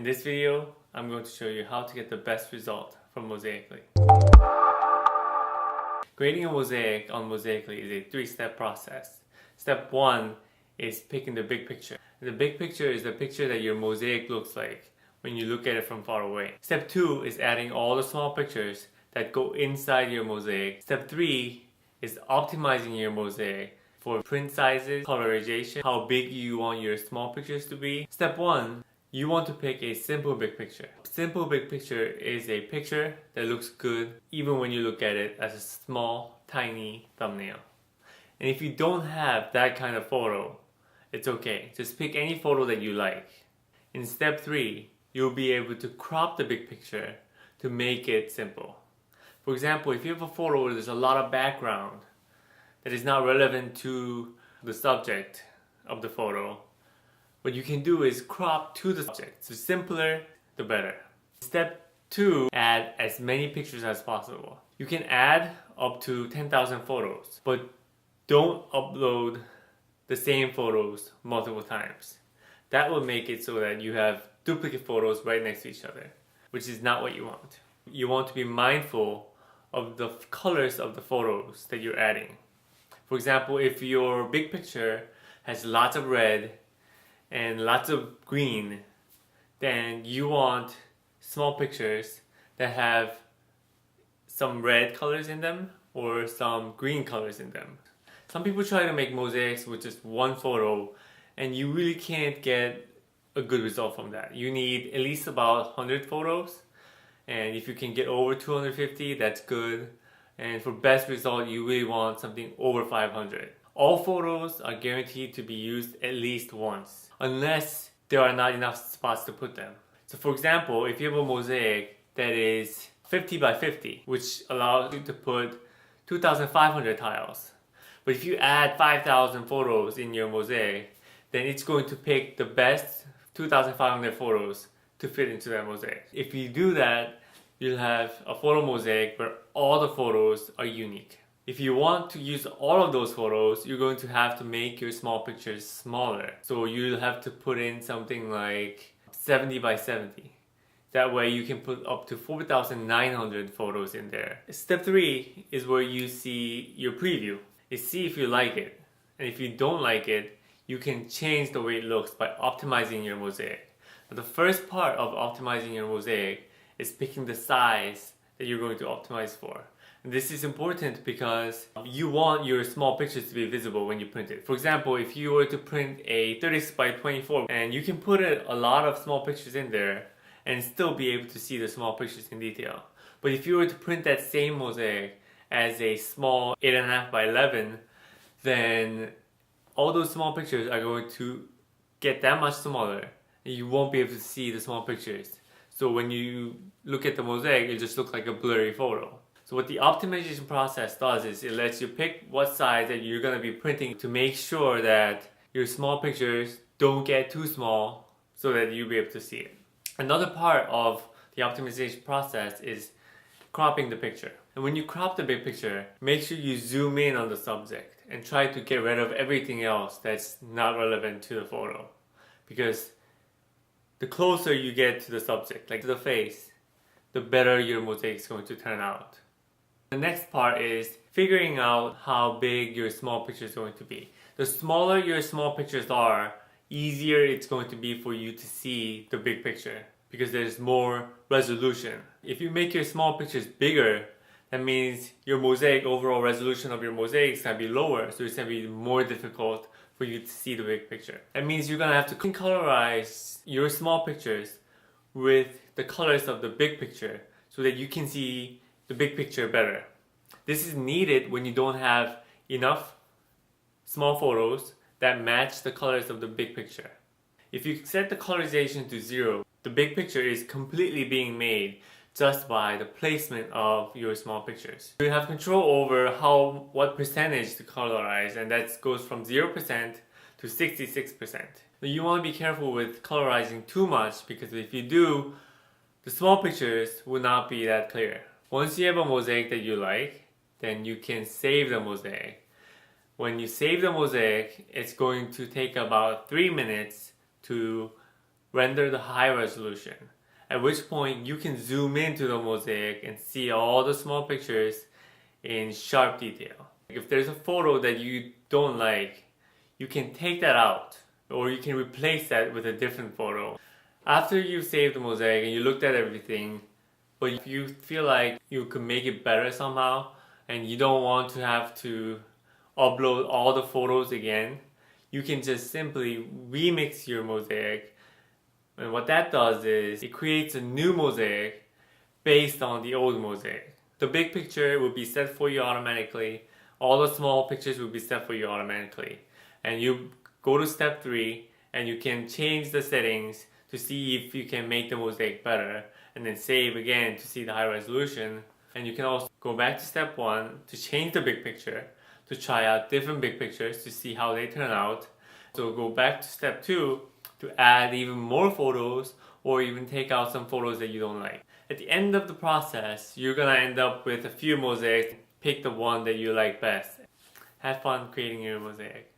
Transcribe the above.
In this video, I'm going to show you how to get the best result from Mosaically. Creating a mosaic on Mosaically is a three-step process. Step 1 is picking the big picture. The big picture is the picture that your mosaic looks like when you look at it from far away. Step 2 is adding all the small pictures that go inside your mosaic. Step 3 is optimizing your mosaic for print sizes, colorization, how big you want your small pictures to be. Step 1, you want to pick a simple big picture. Simple big picture is a picture that looks good even when you look at it as a small, tiny thumbnail. And if you don't have that kind of photo, it's okay. Just pick any photo that you like. In step 3, you'll be able to crop the big picture to make it simple. For example, if you have a photo where there's a lot of background that is not relevant to the subject of the photo, what you can do is crop to the subject. The simpler, the better. Step 2, add as many pictures as possible. You can add up to 10,000 photos, but don't upload the same photos multiple times. That will make it so that you have duplicate photos right next to each other, which is not what you want. You want to be mindful of the colors of the photos that you're adding. For example, if your big picture has lots of red and lots of green, then you want small pictures that have some red colors in them or some green colors in them. Some people try to make mosaics with just one photo, and you really can't get a good result from that. You need at least about 100 photos, and if you can get over 250, that's good. And for best result, you really want something over 500. All photos are guaranteed to be used at least once, unless there are not enough spots to put them. So for example, if you have a mosaic that is 50 by 50, which allows you to put 2,500 tiles, but if you add 5,000 photos in your mosaic, then it's going to pick the best 2,500 photos to fit into that mosaic. If you do that, you'll have a photo mosaic where all the photos are unique. If you want to use all of those photos, you're going to have to make your small pictures smaller. So you'll have to put in something like 70 by 70. That way you can put up to 4,900 photos in there. Step 3 is where you see your preview. You see if you like it. And if you don't like it, you can change the way it looks by optimizing your mosaic. Now, the first part of optimizing your mosaic is picking the size that you're going to optimize for. And this is important because you want your small pictures to be visible when you print it. For example, if you were to print a 36 by 24, and you can put a lot of small pictures in there and still be able to see the small pictures in detail. But if you were to print that same mosaic as a small 8.5 by 11, then all those small pictures are going to get that much smaller, and you won't be able to see the small pictures. So when you look at the mosaic, it just looks like a blurry photo. So what the optimization process does is it lets you pick what size that you're going to be printing to make sure that your small pictures don't get too small so that you'll be able to see it. Another part of the optimization process is cropping the picture. And when you crop the big picture, make sure you zoom in on the subject and try to get rid of everything else that's not relevant to the photo. Because the closer you get to the subject, like to the face, the better your mosaic is going to turn out. The next part is figuring out how big your small picture is going to be. The smaller your small pictures are, easier it's going to be for you to see the big picture because there's more resolution. If you make your small pictures bigger, that means your mosaic, overall resolution of your mosaic is going to be lower, so it's going to be more difficult for you to see the big picture. That means you're going to have to colorize your small pictures with the colors of the big picture so that you can see the big picture better. This is needed when you don't have enough small photos that match the colors of the big picture. If you set the colorization to 0, the big picture is completely being made just by the placement of your small pictures. You have control over what percentage to colorize, and that goes from 0% to 66%. So you want to be careful with colorizing too much because if you do, the small pictures will not be that clear. Once you have a mosaic that you like, then you can save the mosaic. When you save the mosaic, it's going to take about 3 minutes to render the high resolution, at which point you can zoom into the mosaic and see all the small pictures in sharp detail. If there's a photo that you don't like, you can take that out, or you can replace that with a different photo. After you save the mosaic and you looked at everything, but if you feel like you could make it better somehow, and you don't want to have to upload all the photos again, you can just simply remix your mosaic. And what that does is it creates a new mosaic based on the old mosaic. The big picture will be set for you automatically. All the small pictures will be set for you automatically. And you go to step 3 and you can change the settings to see if you can make the mosaic better, and then save again to see the high resolution. And you can also go back to step 1 to change the big picture, to try out different big pictures to see how they turn out. So go back to step 2 to add even more photos, or even take out some photos that you don't like. At the end of the process, you're gonna end up with a few mosaics. Pick the one that you like best. Have fun creating your mosaic.